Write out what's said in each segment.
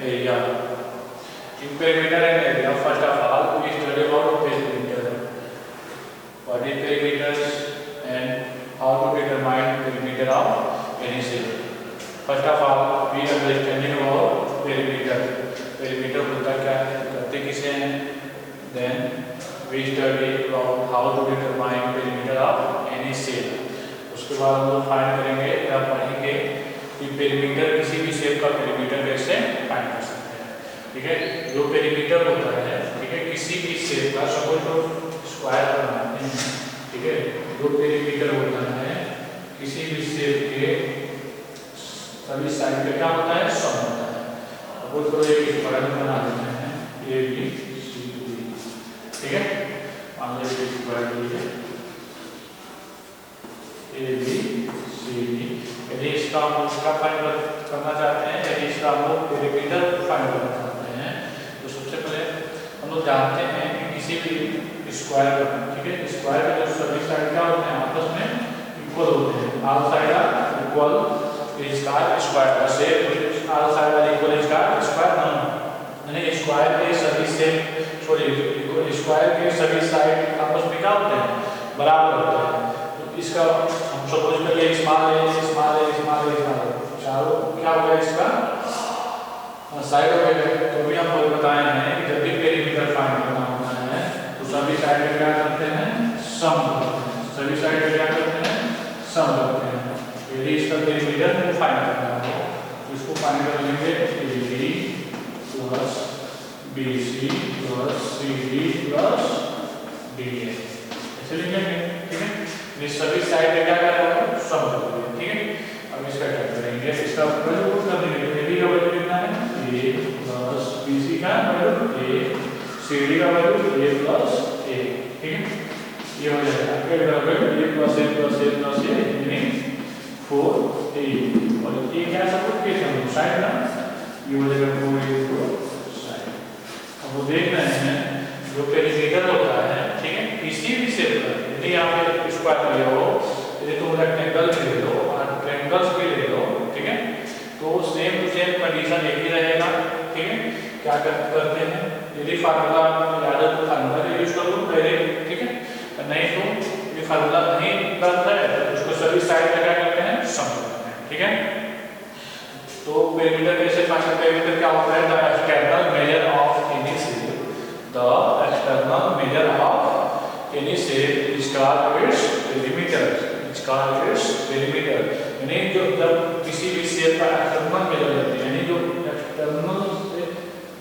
area. In perimeter and area, first of all, we study about perimeter. What is perimeters and how to determine perimeter of any cell. First of all, we understanding about perimeter. Perimeter होता क्या है, करते किसे हैं? Then we study about how to determine perimeter of any cell. उसके बाद हम लोग फाइंड करेंगे या पढ़ेंगे कि पेरीमीटर किसी भी शेप का पेरीमीटर कैसे फाइंड कर सकते हैं. ठीक है, जो पेरीमीटर होता है, ठीक है, किसी भी शेप का, सपोज जो स्क्वायर बनाते हैं, ठीक है, जो पेरीमीटर होता है किसी भी शेप के सभी साइड पे क्या होता है, सम होता है. सपोज करो एक स्क्वायर बना देते हैं ए बी सी डी. ठीक है, मान लो एक स्क्वायर लीजिए ए बी सी डी. यदि इसका हम उसका फाइंड करना चाहते हैं, यदि इसका हम लोग पेरीमीटर फाइंड करना चाहते हैं, तो सबसे पहले हम लोग जानते हैं कि किसी भी स्क्वायर का, ठीक है, स्क्वायर के जो सभी साइड क्या होते हैं, आपस में इक्वल होते हैं. ऑल साइड आर इक्वल इसका स्क्वायर का shape, all side are equal इसका स्क्वायर नॉन, यानी स्क्वायर के सभी शेप, सॉरी, स्क्वायर के सभी साइड आपस में क्या होते हैं, बराबर होते हैं. इसका हम सपोज करिए स्मॉल है, स्मॉल है, स्मॉल है, स्मॉल है, चारों क्या हो गया इसका साइड हो गया. तो भी हम लोग बताए हैं कि जब भी पेरीमीटर फाइंड करना होता है तो सभी साइड पे क्या करते हैं, सम करते हैं. सभी साइड पे क्या करते हैं, सम करते हैं. यदि इसका पेरीमीटर को फाइंड करना हो तो इसको फाइंड कर लेंगे AB plus BC plus CD plus DA ऐसे लिखेंगे. ठीक है, ये सभी साइड पे क्या कर रहा है, सम कर रहे हैं. ठीक है, अब इसका क्या करेंगे, इसका वैल्यू पुट कर देंगे. AB का वैल्यू कितना है, A प्लस BC का वैल्यू A, CD का वैल्यू A प्लस A. ठीक है, ये हो जाएगा आपके value A plus A plus A plus A यानी 4A. और ये क्या सपोज किए थे हम साइड ना, ये हो जाएगा 4A साइड. अब वो देख रहे हैं जो पेरीमीटर होता है, ठीक है, किसी भी शेप का, यदि आप एक स्क्वायर ले लो, यदि तुम रेक्टेंगल भी ले लो और ट्रायंगल्स भी ले लो, ठीक है, तो सेम टू सेम कंडीशन एक ही रहेगा. ठीक है, क्या करते हैं, यदि फार्मूला याद है तो फार्मूला यूज कर लो पहले. ठीक है, नहीं तो ये फार्मूला नहीं करता है तो उसको सभी साइड पे क्या करते हैं, सम करते हैं. ठीक है, तो पेरीमीटर कैसे फाइंड करते हैं, पेरीमीटर क्या होता है, the external measure of any shape, the external measure of any shape is called its perimeter. Is called its perimeter यानी जो जब किसी भी शेप का एक्सटर्नल मेजर लेते हैं, यानी जो एक्सटर्नल से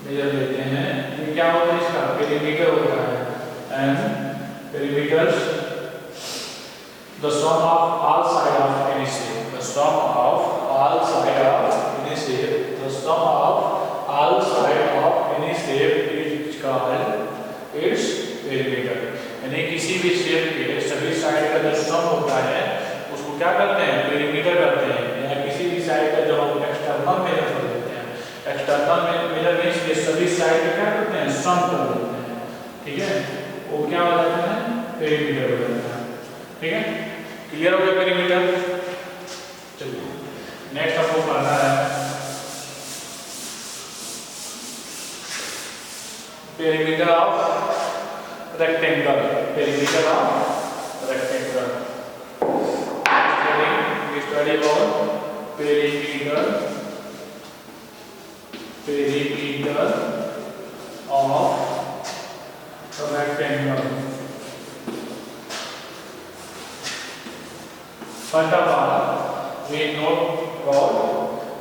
मेजर लेते हैं, ये क्या होता है, इसका पेरीमीटर होता है. And perimeters the sum of all side of any shape, the sum of all side of any shape, the sum of all side of any shape is called its perimeter. यानी किसी भी shape के सभी side का जो सम होता है उसको क्या करते हैं, पेरीमीटर करते हैं. या किसी भी साइड का जो हम एक्सटर्नल मेजर कर लेते हैं, एक्सटर्नल मेजर मींस ये सभी साइड का क्या करते हैं, सम कर देते हैं. ठीक है, वो क्या हो जाता है, पेरीमीटर हो जाता है. ठीक है, क्लियर हो गया पेरीमीटर. चलिए नेक्स्ट आपको पढ़ना है perimeter of rectangle. Perimeter of rectangle. Study about perimeter of rectangle. First of all, we know about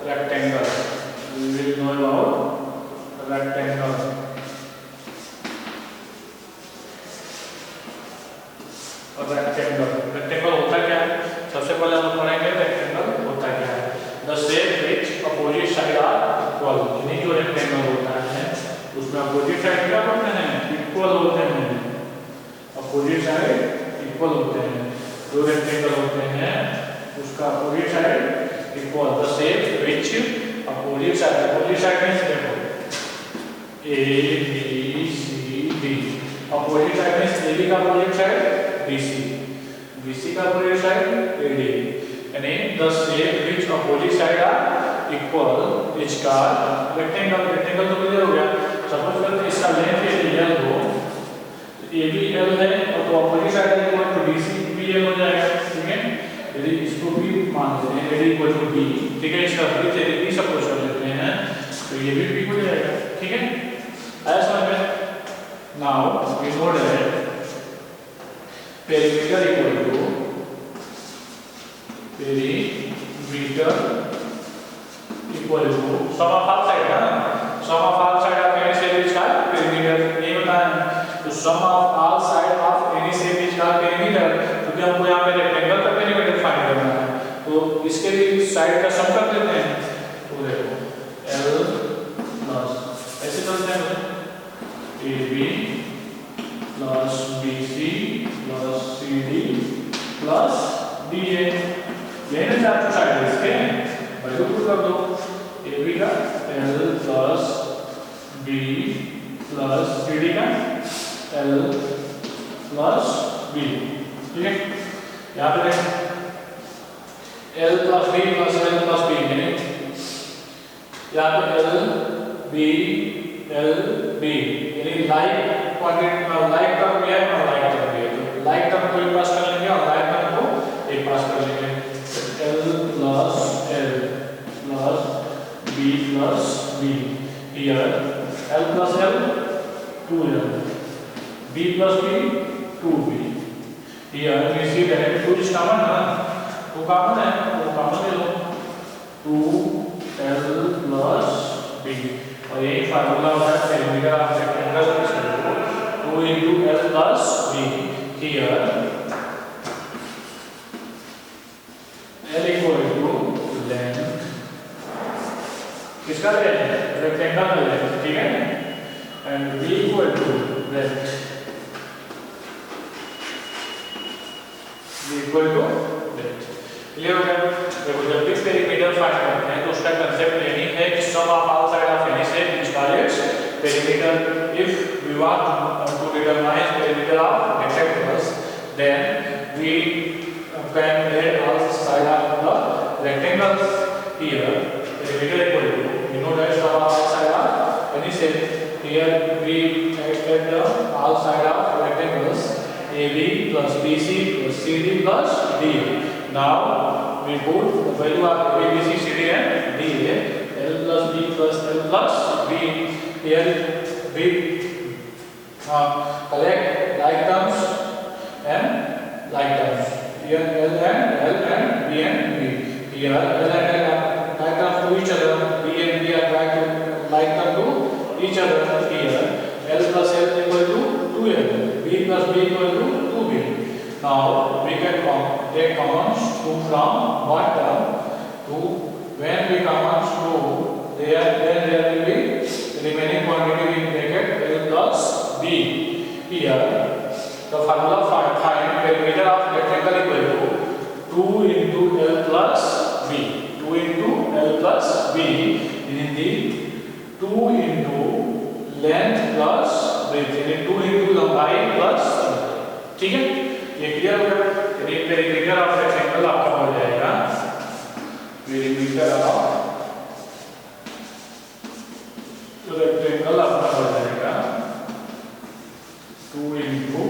rectangle. We will know about rectangle. Rectangle होता क्या है, सबसे पहले हम पढ़ेंगे रेक्टेंगल होता क्या है. The shape which opposite side are equal. यानी जो रेक्टेंगल होता है उसमें अपोजिट साइड क्या होते हैं, इक्वल होते हैं. अपोजिट साइड इक्वल होते हैं. जो रेक्टेंगल होते हैं उसका opposite side equal. The shape which opposite side में देखो A B C D. Opposite side में ए बी का अपोजिट साइड BC, BC का अपोजिट साइड AD. यानी the shape which opposite side are equal इसका रेक्टेंगल, रेक्टेंगल तो clear हो गया। सपोज करते हैं इसका लेंथ है एल हो, ए बी एल है और तो अपोजिट साइड है तो BC भी एल हो जाएगा, ठीक है। यदि इसको भी मान लेते हैं एल इक्वल टू बी, ठीक है, इसका ब्रिज यदि बी सपोज कर लेते हैं तो ये भी बी हो जाएगा, ठीक है। आया समझ में? Now we know that perimeter equal to perimeter equal to sum of all side है, sum of all side of any side is called perimeter, ये बताया। तो sum of all side of any side is called perimeter, क्योंकि हमको यहाँ पे rectangle का perimeter find करना है, तो इसके लिए साइड का सम कर देते हैं। तो देखो L प्लस ऐसे चलते हैं AB plus BC plus CD plus DA, यही ना चार साइड इसके वैल्यू पुट कर दो। AB का L plus B plus CD का L प्लस B, ठीक है। यहाँ पे देखें L plus B plus L plus B, यानी यहाँ पे L B यानी लाइक क्वांटिटी लाइक टर्म भी है और लाइक टर्म भी है, तो लाइक टर्म को एक पास कर लेंगे और लाइक टर्म को एक पास कर लेंगे। L plus B plus B, here L plus L 2L, B plus B 2B, here we see that 2 is common ना, 2 common है, तो common ले लो 2L plus B, और यही फार्मूला होता है perimeter of rectangle, 2 into L plus B, here L equal to length, किसका length? Rectangle का लेंथ, ठीक है, and B equal to breadth, B equal to breadth, clear हो गया। देखो जब भी पेरीमीटर फाइंड करते हैं तो उसका कंसेप्ट यही है कि sum of all side of any shape is called as perimeter. If we want to determine perimeter of rectangles, then we can add all side of the rectangles here. Perimeter equal to, we know that sum of all side of any shape. Here we add the all side of rectangles AB plus BC plus CD plus DA. Now we put the value of ABC, CD and DA. L plus B plus L plus B. Here we collect like terms and like terms. Here L and B and B. Here L and L are like terms to each other. B and B are like terms to each other. Here L plus L equal to 2L. B plus B equal to 2B. Now we can take commons from one term to when we commons to there, then there will be remaining quantity in bracket L plus B. Here the formula find perimeter of rectangle equal to 2 into L plus B. 2 into L plus B in the 2 into length plus breadth, यानी 2 into लंबाई plus, ठीक है। ये clear हो गया। यानी perimeter of rectangle आपका हो जाएगा पेरीमीटर ऑफ रेक्टेंगल आपका हो जाएगा 2 into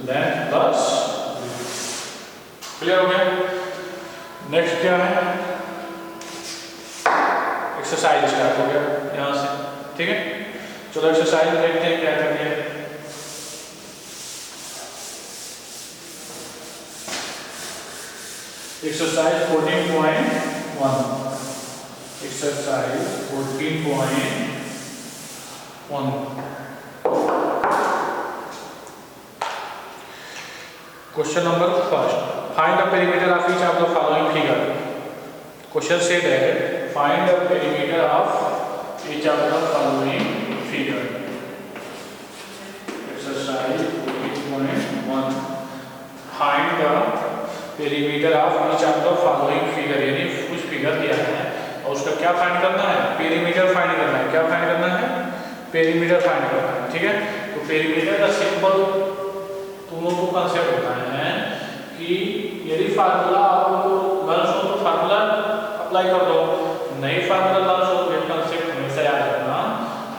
length plus, क्लियर हो गया। नेक्स्ट क्या है? एक्सरसाइज स्टार्ट हो गया यहाँ से, ठीक है। चलो एक्सरसाइज देखते हैं क्या करनी है। Exercise 14.1, exercise 14.1। Question number first. Find the perimeter of each of the following figure. Question said that find the perimeter of each of the following figure. Exercise 14.1. Find the perimeter of each of the following figure. यानी कुछ figure दिया है और उसका क्या find करना है? Perimeter find करना है। क्या फाइंड करना है? पेरीमीटर फाइंड करना है, ठीक है। तो पेरीमीटर का सिंपल तुम लोगों को कंसेप्ट होता है कि यदि फार्मूला आप लोगों को गर्ल्स हो तो फार्मूला अप्लाई कर दो, नई फार्मूला लॉन्च हो ये कंसेप्ट हमेशा याद रखना,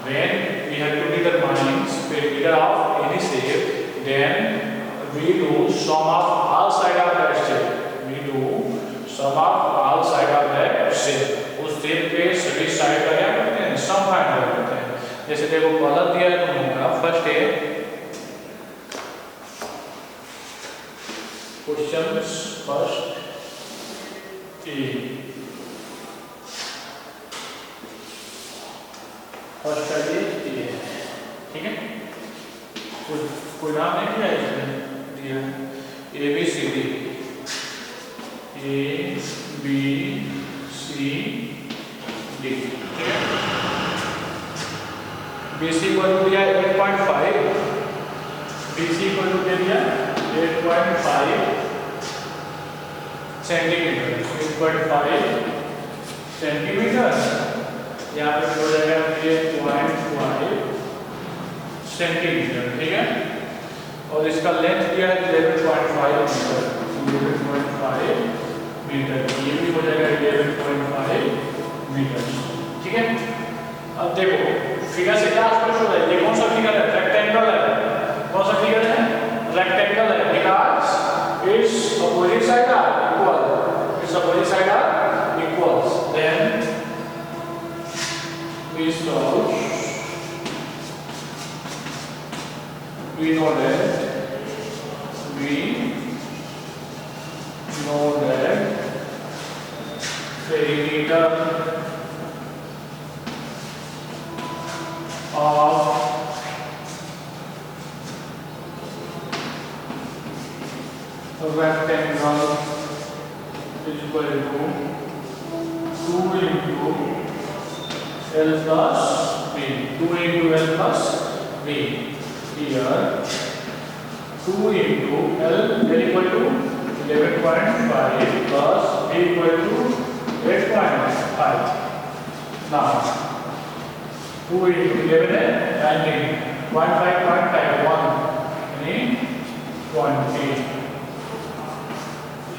when we have to determine perimeter of any shape, then we do sum of all side of that shape. We do sum of all side of that shape. उस shape के सभी side का क्या करते हैं, सम फाइंड करते हैं। जैसे देखो कॉलम दिया है तुमका, फर्स्ट है क्वेश्चंस फर्स्ट ए, फर्स्ट का ये ठीक है, कोई नाम नहीं दिया इसमें, दिया A B C D, A B C D, ठीक है। बी सी को दिया 8.5, बी सी को दे दिया 8.5 सेंटीमीटर, 8.5 सेंटीमीटर, यहाँ पे हो जाएगा 8.5 सेंटीमीटर, ठीक है। और इसका लेंथ दिया है 11.5 मीटर, 11.5 मीटर, ये भी हो जाएगा 11.5 मीटर, ठीक है। अब देखो फिगर से क्या स्पष्ट हो रहा है, ये कौन सा फिगर है, रेक्टेंगल है, कौन सा फिगर है, रेक्टेंगल है, because its opposite side are equal, its opposite side are equals, then we solve, we know that perimeter of a rectangle is equal to 2 into L plus B, 2 into L plus B. Here 2 into L equal to 11.5 plus B equal to 8.5. Now 2 into 11 is 19, 1.5, 1 meaning 20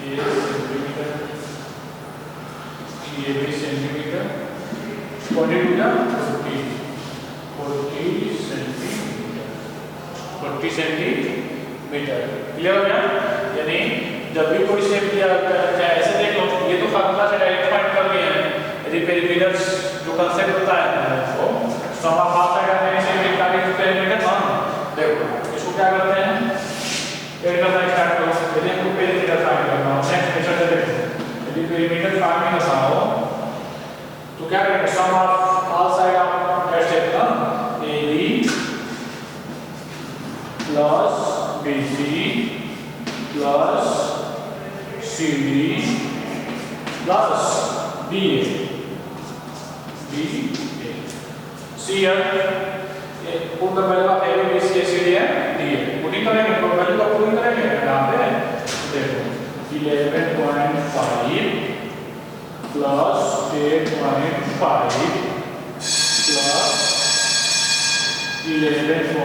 is centimeter, ये भी centimetre, 22 ना 40 centimetre, 40 centimetre, clear हो गया। यानी जब भी कोई shape दिया चाहे ऐसे देख लो, ये तो फार्मूला से डायरेक्ट फाइंड कर लिए हैं, यदि पेरीमीटर जो कांसेप्ट होता है वो sum of half side of any shape का पेरीमीटर मान, देखो इसको क्या करते हैं, ऐड करना स्टार्ट करो। यदि हमको पेरीमीटर फाइंड करना हो, नेक्स्ट मेथड से देखो, यदि पेरीमीटर फाइंड करना हो तो क्या करेंगे, sum of all side of that shape का AB plus BC plus CD plus BA, C है put the value of AB BC CD है DA, पुटिंग करेंगे तो वैल्यू का पुटिंग करेंगे यहाँ पे देखो 11.5 plus 8.5 plus 11.5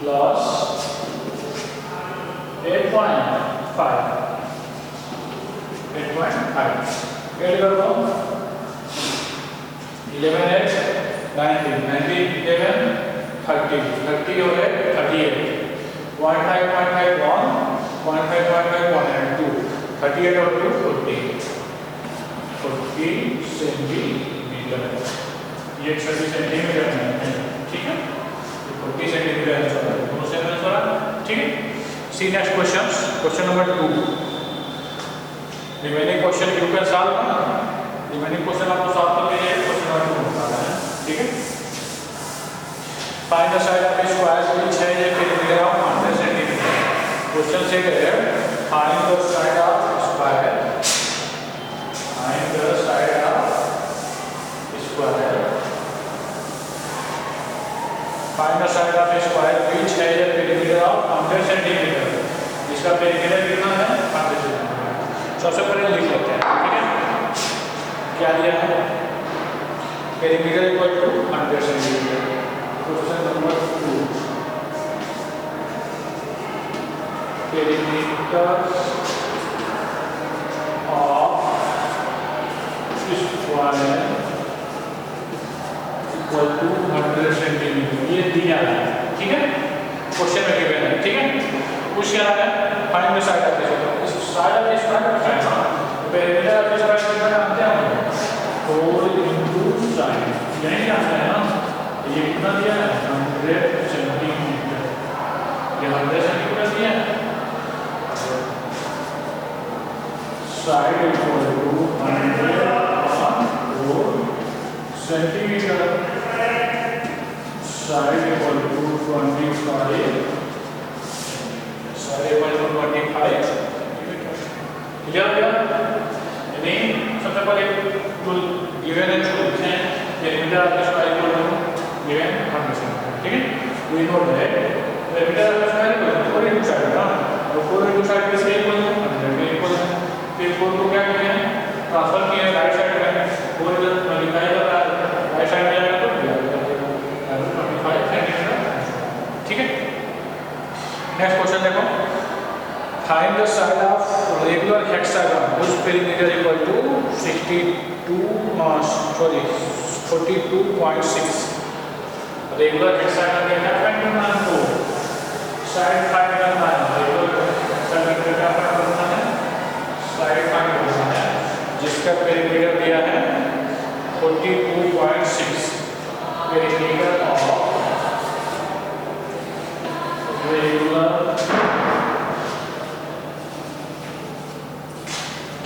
plus 8.5 ऐड कर दो 11 है 19 19 11 30 30 हो गए 38 0.5 1 0.5 1 and 2 38 और 2 40 सेंटीमीटर, ये 30 सेंटीमीटर है, ठीक है, 40 सेंटीमीटर है, दोनों से मैंने थोड़ा, ठीक है। See next question, question number 2, remaining question you can solve ना, रिमेनिंग क्वेश्चन आपको सॉल्व करने हैं, क्वेश्चन नंबर 2 बताना है, ठीक है। Find the side of a square which has a perimeter of 100 cm. Question से है find the side of square, find the side of square, find the side of a square which has a perimeter of 100 cm. इसका perimeter कितना है, 100 cm। सबसे पहले लिख लेते हैं, ठीक है, क्या दिया है, perimeter equal to 100 cm। Question number 2, perimeter of square equal to 100 centimetre, ये दिया है, ठीक है, क्वेश्चन में गिवन है, ठीक है। कुछ क्या है, find the side of the square, इस साइड ऑफ द स्क्वायर का फाइंड करना, पेरीमीटर ऑफ द स्क्वायर कितना जानते हैं हम, 4 into साइड, यही जानते हैं ना, ये कितना दिया है, 100 सेंटीमीटर, ये 100 सेंटीमीटर दिया है, side equal to 100 centimetre, side equal to 25, side equal to 25 centimetre, clear हो गया। यानी सबसे पहले टूल गिवन है, टूल है perimeter of the square equal to given 100 centimetre, ठीक है। We know that perimeter of the square equal to 4 into side ना, तो 4 into साइड किसके इक्वल है, 100 के इक्वल है। फिर 4 को क्या किया है, ट्रांसफर किया है राइट साइड में, 4 इधर मल्टीप्लाई कर रहा है, राइट साइड में जाएगा तो 25 सेंटीमीटर, ठीक है। नेक्स्ट क्वेश्चन देखो, find the side of regular hexagon whose perimeter equal to 42.6। Regular hexagon का क्या फाइंड करना है, हमको साइड फाइंड करना है, रेगुलर हेक्सागन का क्या फाइंड करना है, साइड फाइंड करना है, जिसका पेरीमीटर दिया है 42.6, perimeter of regular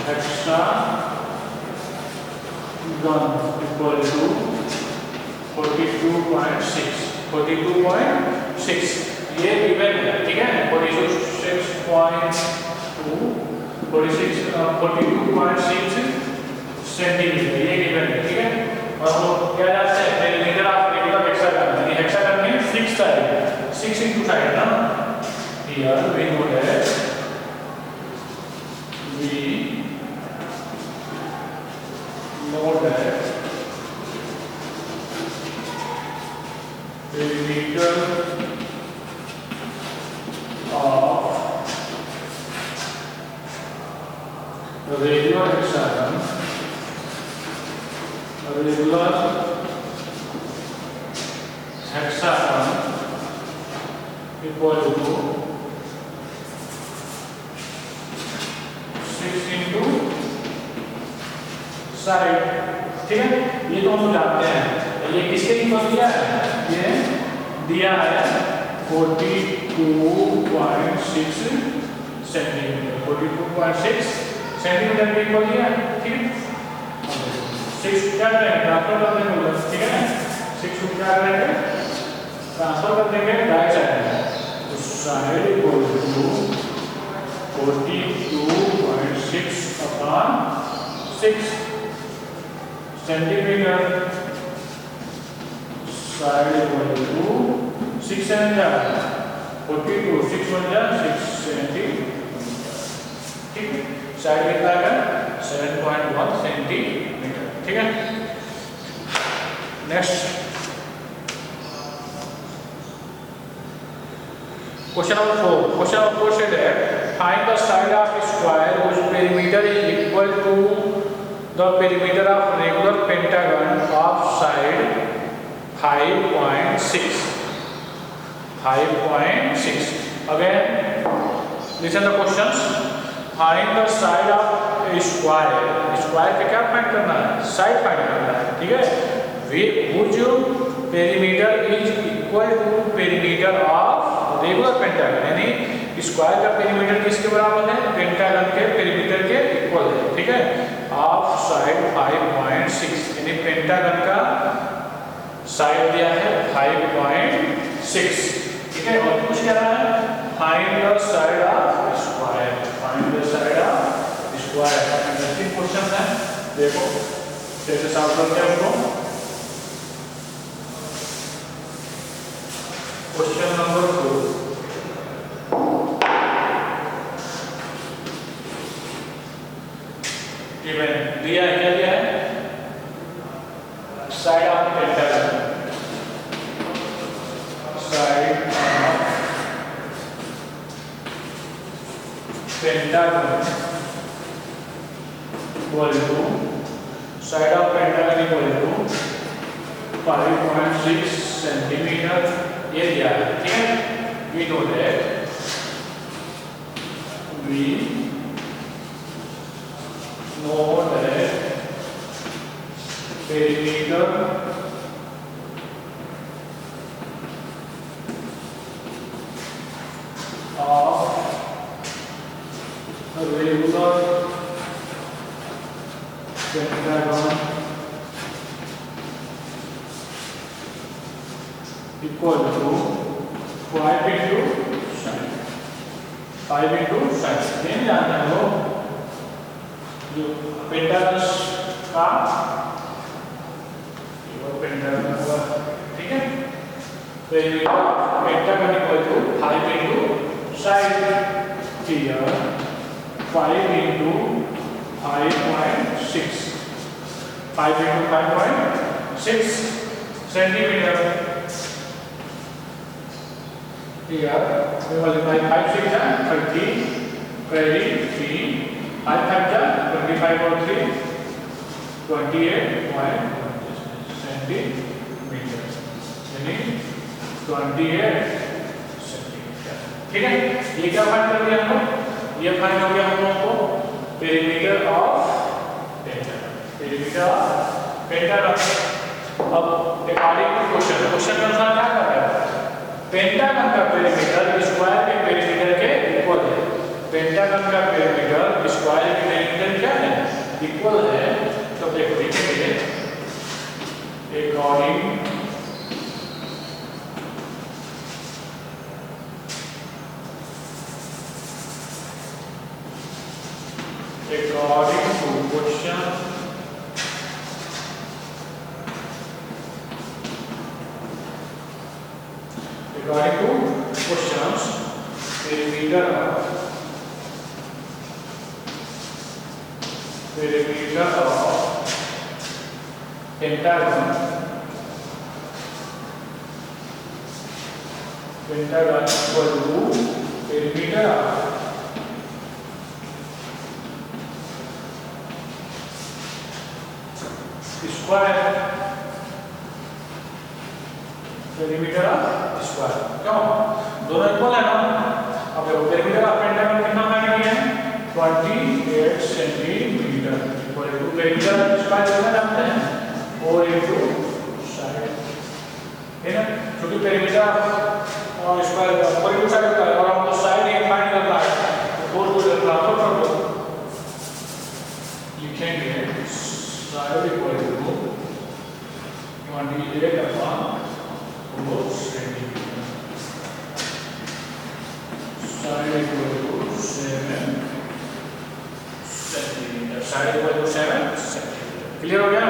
hexagon equal to 42.6, 42.6 ये गिवन है, ठीक है। 42.6 सेंटीमीटर ये गिवन है, ठीक है। और वो क्या जानते हैं, पेरीमीटर ऑफ रेगुलर हेक्सागन, यानी हेक्सागन में 6 साइड, 6 into साइड ना, here we know that perimeter of regular hexagon equal to 6 into side, ठीक है। ये तो हम जानते हैं, ये किसके इक्वल दिया है, ये दिया है 42.6 सेंटीमीटर, 42.6 सेंटीमीटर के इक्वल दिया है, ठीक है। 6 क्या करेंगे, ट्रांसफर कर देंगे, ठीक है। 6 को क्या करेंगे, ट्रांसफर कर देंगे राइट साइड में, तो side equal to 42.6/6 centimetre, side equal to 6 centimetre, 42 6 centimetre, ठीक है। साइड कितना है, 7.1 सेंटीमीटर, ठीक है। Next question number 4, question number 4 से है find the side of square whose perimeter is equal to the perimeter of regular pentagon of side 5.6. Again, listen the questions. Find the side of a square. Square का क्या find करना है, side find करना है, ठीक है। whose perimeter is equal to perimeter of regular pentagon, यानी square का पेरीमीटर किसके बराबर है, पेंटागन के पेरीमीटर के इक्वल है, ठीक है। ऑफ साइड 5.6, यानी पेंटागन का साइड दिया है 5.6, ठीक है। और कुछ क्या रहा है, find the side of square, find the side of square. Interesting question है, देखो कैसे सॉल्व करते हैं उसको। क्वेश्चन नंबर 2, दिया है, क्या दिया है, side of pentagon, side of pentagon equal to side of pentagon equal to 5.6 centimetre ये दिया है, ठीक है। We know that perimeter of a regular pentagon equal to 5 into sin 5 into sin। ये जानते हैं लोग जो पेंटागन का पेंटागन होगा, ठीक है। Pentagon equal to 5 into sin here 5 into 5.6 5 into 5.6 centimetre. Here we multiply 5 6 30 23 5 5 25 और 3 28 सेंटीमीटर यानी 28 सेंटीमीटर, ठीक है। ये क्या फाइंड कर लिया हम लोग? ये फाइंड हो गया हम लोगों को पेरीमीटर ऑफ पेंटागन। अब अकॉर्डिंग टू क्वेश्चन के अनुसार क्या कर रहा है? पेंटागन का पेरीमीटर स्क्वायर के पेरीमीटर के इक्वल है। पेंटागन का पेरीमीटर स्क्वायर के पेरीमीटर क्या है? इक्वल है। तो देखो लिखेंगे according to question according to questions perimeter of pentagon equal to perimeter of square perimeter of square। क्यों? दोनों इक्वल है ना। अब देखो पेरीमीटर ऑफ पेंटागन कितना फाइंड किया है? 28 centimetre equal to perimeter square कितना जानते हैं? 4 into साइड, है ना। क्योंकि पेरीमीटर और स्क्वायर 4 into साइड होता है और हमको साइड ये फाइंड करना है तो 4 को ट्रांसफर कर दो। लिखेंगे side equal to 28 upon 4 centimetre, side equal to 7 centimetre, side equal to 7 centimetre. Clear हो गया?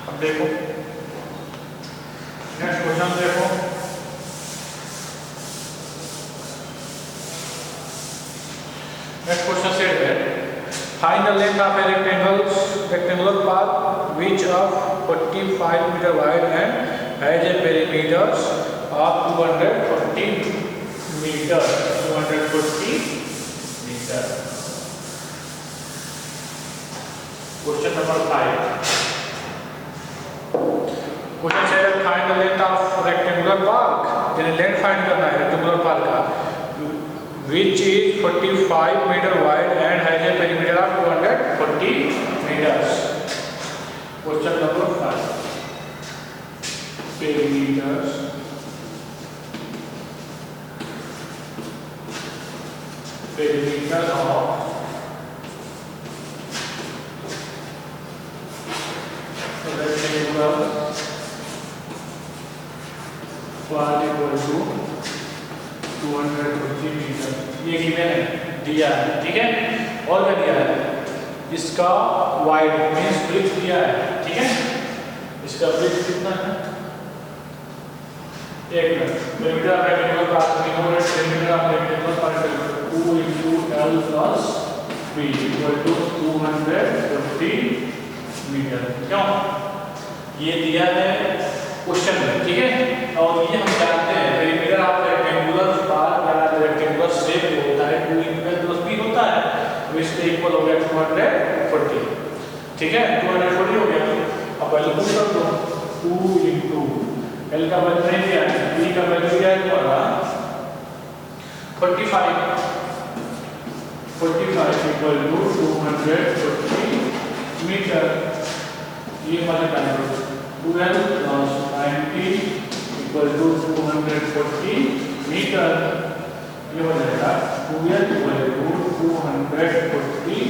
अब देखो नेक्स्ट क्वेश्चन देखो। Next question said that find the length of a rectangular path which of 45 meter wide and has a perimeter of 240 meter 240 meter। Question number 5 question से find the length of rectangular park, यानी length find करना है rectangular park का which is 45 meter wide and has a perimeter of 240 meters। Question number 5 perimeter of rectangular park equal to 240 metre. ये given है, दिया है, ठीक है। और क्या दिया है? इसका वाइड मींस ब्रिथ दिया है, ठीक है। इसका ब्रिथ कितना है? 1 metre. Perimeter of rectangular park perimeter of rectangular park 2 into L plus B equal to 240 metre. क्यों? ये दिया है क्वेश्चन में, ठीक है। और ये हम जानते हैं पेरीमीटर ऑफ रेक्टेंगुलर पार्क या रेक्टेंगुलर अगर सेम होता है 2 इक्वल प्लस बी होता है तो इसके इक्वल हो गया 240, ठीक है 240 हो गया। अब वैल्यू पुट कर दो 2 इंटू एल का वैल्यू नहीं दिया है, बी का वैल्यू दिया है तुम्हारा 45 इक्वल टू 240 मीटर। ये मल्टीप्लाई करो 12 प्लस 90 इक्वल टू 240 मीटर। ये हो जाएगा 12 equal to 240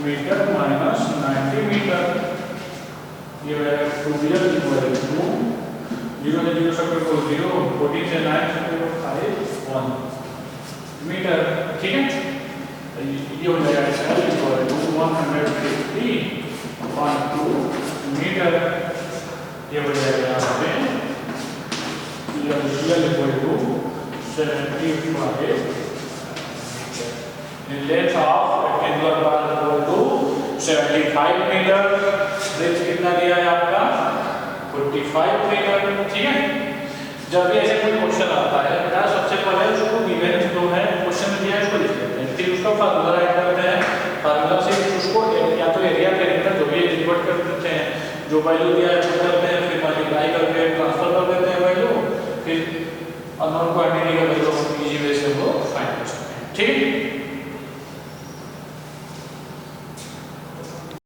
metre minus 90 metre. ये हो जाएगा 12 इक्वल टू 0 से 0 सबके को 0, 14 से 9 सबके को 5 1 मीटर, ठीक है। ये हो जाएगा इक्वल टू 150 अपॉन 2 मीटर। ये हो जाएगा यहाँ पे L equal to 75 length of rectangular bar equal to 75 metre. Breadth कितना दिया है आपका 45 मीटर, ठीक है। जब भी ऐसे कोई क्वेश्चन आता है बेटा सबसे पहले उसको गिवन जो है क्वेश्चन में दिया है उसको लिख लेते हैं, फिर उसका फार्मूला राइट करते हैं, फार्मूला से उसको या तो एरिया पेरिमीटर जो भी डिवाइड कर देते हैं, जो वैल्यू दिया है वो करते हैं, फिर मल्टीप्लाई करके ट्रांसफर कर देते हैं वैल्यू, फिर अननोन क्वांटिटी का वैल्यू इजी वे से वो फाइंड कर सकते हैं, ठीक है।